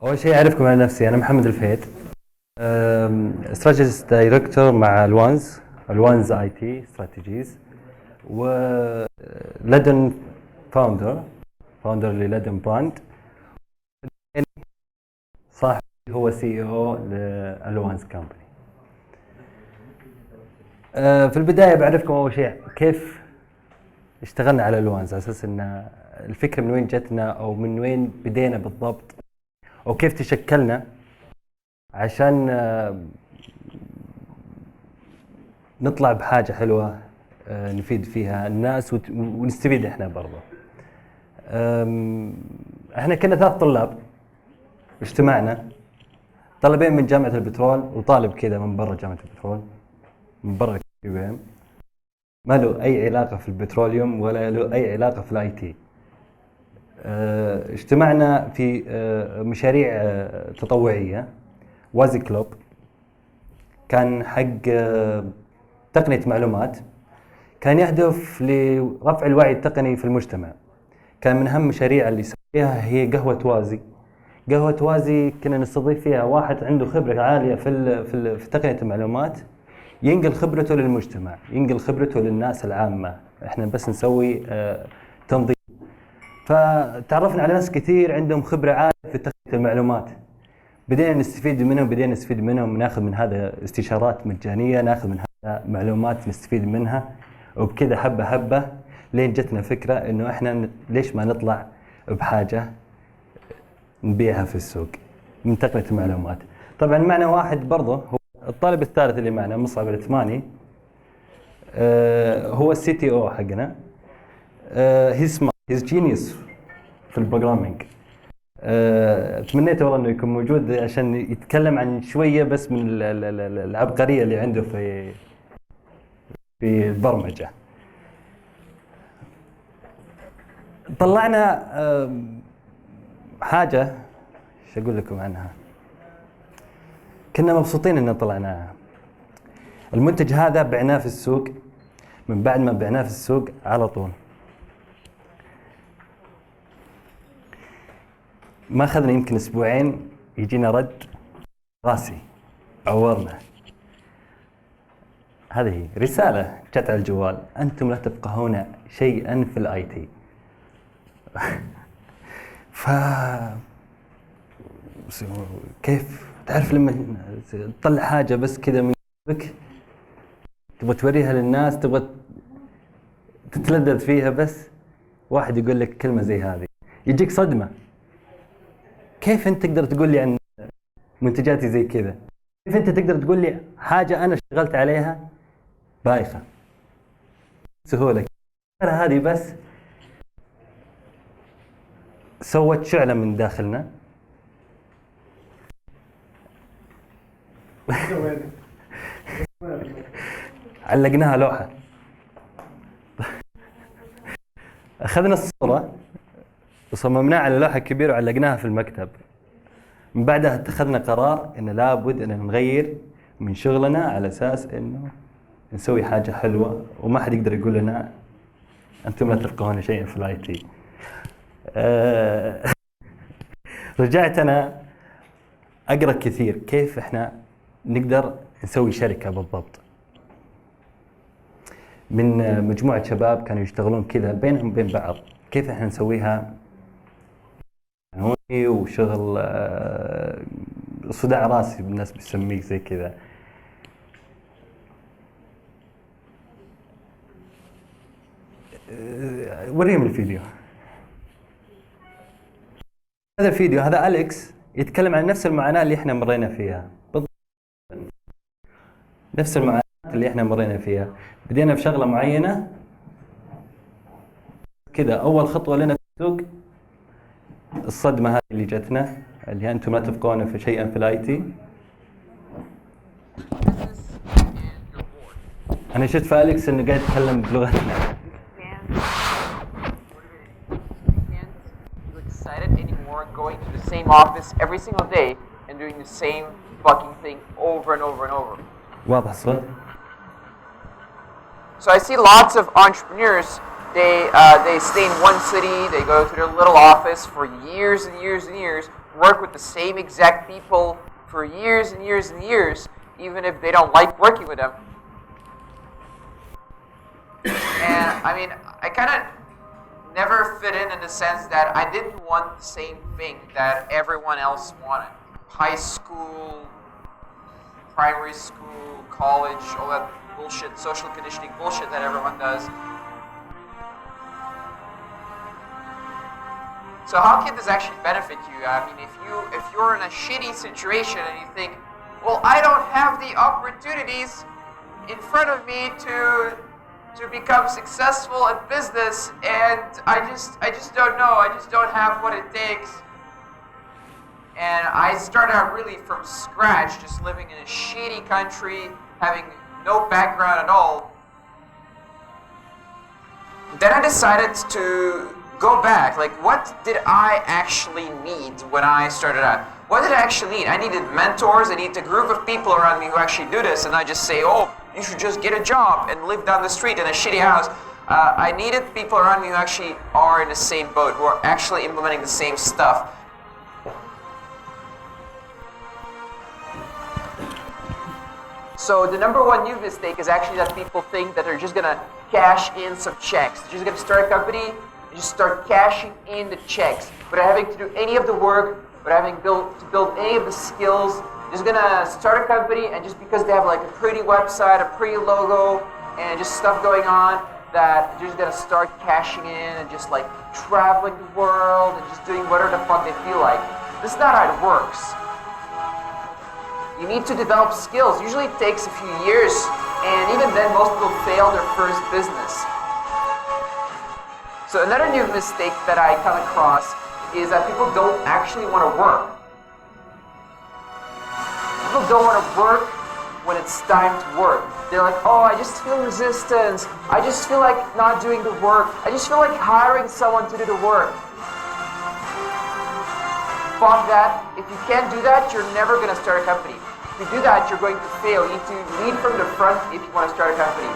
أول شيء أعرفكم على نفسي، أنا محمد الفهيد، استراتيجيست دايركتور مع الوانز اي تي استراتيجيز، ولدن فاوندر للدن براند. صاحبي هو سي او للوانز كامباني. في البداية بعرفكم أول شيء كيف اشتغلنا على الوانز، على أساس أن الفكرة من وين جتنا أو من وين بدينا بالضبط، أو كيف تشكلنا عشان نطلع بحاجة حلوة نفيد فيها الناس ونستفيد احنا برضه. احنا كنا 3 طلاب اجتمعنا، طالبين من جامعة البترول وطالب كذا من برا جامعة البترول، من برا كيفية، ما له أي علاقة في البتروليوم ولا له أي علاقة في الاي تي. اجتمعنا في مشاريع تطوعية وازي كلوب، كان حق تقنية معلومات، كان يهدف لرفع الوعي التقني في المجتمع. كان من أهم المشاريع اللي سويها هي قهوة وازي كنا نستضيف فيها واحد عنده خبرة عالية في تقنية المعلومات، ينقل خبرته للمجتمع، ينقل خبرته للناس العامة. احنا بس نسوي تنظيم. فتعرفنا على ناس كثير عندهم خبرة عالية في تقنية المعلومات، بدينا نستفيد منهم، ناخذ من هذا استشارات مجانية، ناخذ من هذا معلومات نستفيد منها، وبكذا حبة لين جتنا فكرة انه احنا ليش ما نطلع بحاجة نبيعها في السوق من تقنية المعلومات. طبعا معنا واحد برضه، هو الطالب الثالث اللي معنا، مصعب العثماني، هو السي تي او حقنا. هيز جينيوس في البروجرامينج. تمنيت والله انه يكون موجود عشان يتكلم عن شويه بس من العبقريه اللي عنده في البرمجه. طلعنا حاجه، ايش اقول لكم عنها، كنا مبسوطين ان طلعناها. المنتج هذا بعناه في السوق، من بعد ما بعناه في السوق على طول ما أخذنا يمكن أسبوعين يجينا رد راسي عورنا. هذه رسالة جت على الجوال: أنتم لا تفقهون شيئا في الاي تي. كيف تعرف لما تطلع حاجة بس كذا من قلبك تبغى توريها للناس، تبغى تتلذذ فيها، بس واحد يقول لك كلمة زي هذه يجيك صدمة. كيف أنت تقدر تقول لي عن منتجاتي زي كذا؟ كيف أنت تقدر تقول لي حاجة أنا اشتغلت عليها بايخة سهولة؟ هذه بس سوت شعلة من داخلنا. علقناها لوحة، أخذنا الصورة وصممناها على لوحة كبيرة وعلقناها في المكتب. من بعدها اتخذنا قرار إن لابد أن نغير من شغلنا على أساس إنه نسوي حاجة حلوة وما حد يقدر يقول لنا أنتم لا تفقهون شيئا في الاي تي. رجعت أنا أقرأ كثير كيف إحنا نقدر نسوي شركة بالضبط، من مجموعة شباب كانوا يشتغلون كذا بينهم وبين بعض، كيف إحنا نسويها قانوني وشغل صداع راسي الناس بيسميه زي كذا. وريهم الفيديو. هذا الفيديو، هذا أليكس يتكلم عن نفس المعاناة اللي احنا مرينا فيها بالضبط، نفس المعاناة اللي احنا مرينا فيها. بدينا بشغلة معينة كذا، أول خطوة لنا في السوق الصدمة هذه اللي جتنا، اللي أنتم لا تفقهون في شيئا في الاي تي. أنا شفت في أليكس إنه قاعد يتكلم بلغتنا. Going to the same office every single day and doing the same fucking thing over and over and over. واضح الصوت؟ So I see lots of entrepreneurs. They stay in one city. They go to their little office for years and years and years, work with the same exact people for years and years and years, even if they don't like working with them. And I mean, I kind of never fit in the sense that I didn't want the same thing that everyone else wanted. High school, primary school, college, all that bullshit, social conditioning bullshit that everyone does. So how can this actually benefit you? I mean, if you're in a shitty situation and you think, well, I don't have the opportunities in front of me to become successful at business, and I just don't know. I just don't have what it takes. And I started out really from scratch, just living in a shitty country, having no background at all. Then I decided to go back, like, what did I actually need when I started out? What did I actually need? I needed mentors, I needed a group of people around me who actually do this, and I just say, oh, you should just get a job and live down the street in a shitty house. I needed people around me who actually are in the same boat, who are actually implementing the same stuff. So the number one new mistake is actually that people think that they're just gonna cash in some checks. They're just gonna start a company and just start cashing in the checks without having to do any of the work, without having to build any of the skills. Just gonna start a company, and just because they have like a pretty website, a pretty logo, and just stuff going on, that they're just gonna start cashing in and just like traveling the world and just doing whatever the fuck they feel like. This is not how it works. You need to develop skills. Usually it takes a few years, and even then most people fail their first business. So another new mistake that I come across is that people don't actually want to work. People don't want to work when it's time to work. They're like, oh, I just feel resistance. I just feel like not doing the work. I just feel like hiring someone to do the work. Fuck that. If you can't do that, you're never going to start a company. If you do that, you're going to fail. You need to lead from the front if you want to start a company.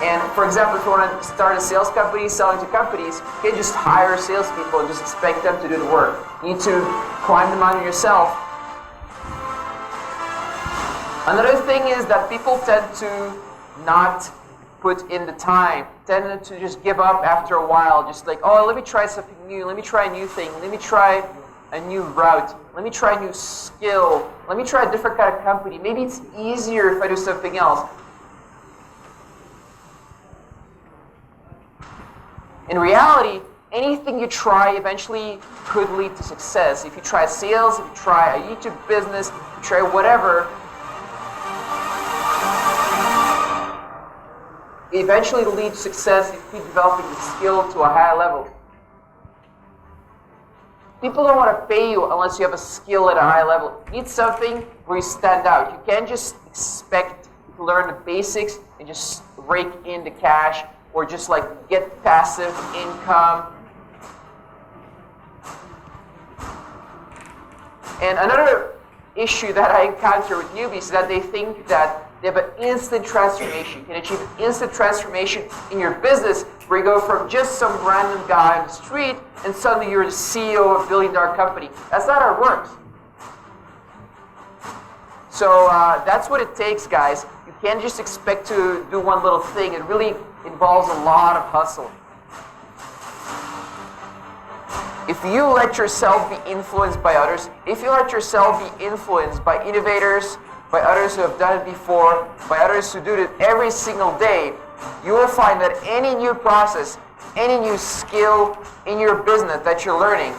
And for example, if you want to start a sales company selling to companies, you can't just hire salespeople and just expect them to do the work. You need to climb the mountain yourself. Another thing is that people tend to not put in the time, tend to just give up after a while, just like, oh, let me try something new, let me try a new thing, let me try a new route, let me try a new skill, let me try a different kind of company. Maybe it's easier if I do something else. In reality, anything you try eventually could lead to success. If you try sales, if you try a YouTube business, if you try whatever, eventually it'll lead to success if you keep developing the skill to a higher level. People don't want to pay you unless you have a skill at a high level. You need something where you stand out. You can't just expect to learn the basics and just rake in the cash or just like get passive income. And another issue that I encounter with newbies is that they think that they have an instant transformation. You can achieve an instant transformation in your business where you go from just some random guy on the street and suddenly you're the CEO of a billion-dollar company. That's not how it works. So that's what it takes, guys. You can't just expect to do one little thing. It really involves a lot of hustle. If you let yourself be influenced by others, if you let yourself be influenced by innovators, by others who have done it before, by others who do it every single day, you will find that any new process, any new skill in your business that you're learning,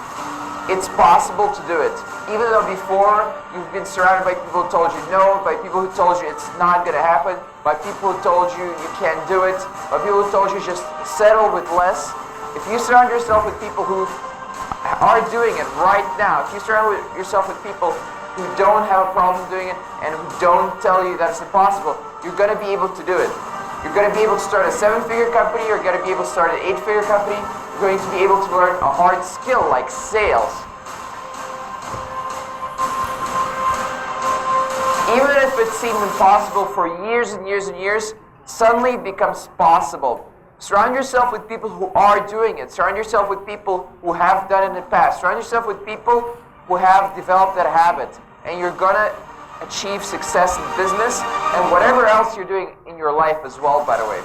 it's possible to do it. Even though before you've been surrounded by people who told you no, by people who told you it's not going to happen, by people who told you you can't do it, by people who told you just settle with less. If you surround yourself with people who are doing it right now, if you surround yourself with people who don't have a problem doing it and who don't tell you that it's impossible, you're going to be able to do it. You're going to be able to start a 7-figure company, you're going to be able to start an 8-figure company, you're going to be able to learn a hard skill like sales. Even if it seemed impossible for years and years and years, suddenly it becomes possible. Surround yourself with people who are doing it. Surround yourself with people who have done it in the past. Surround yourself with people who have developed that habit, and you're gonna achieve success in business and whatever else you're doing in your life as well, by the way.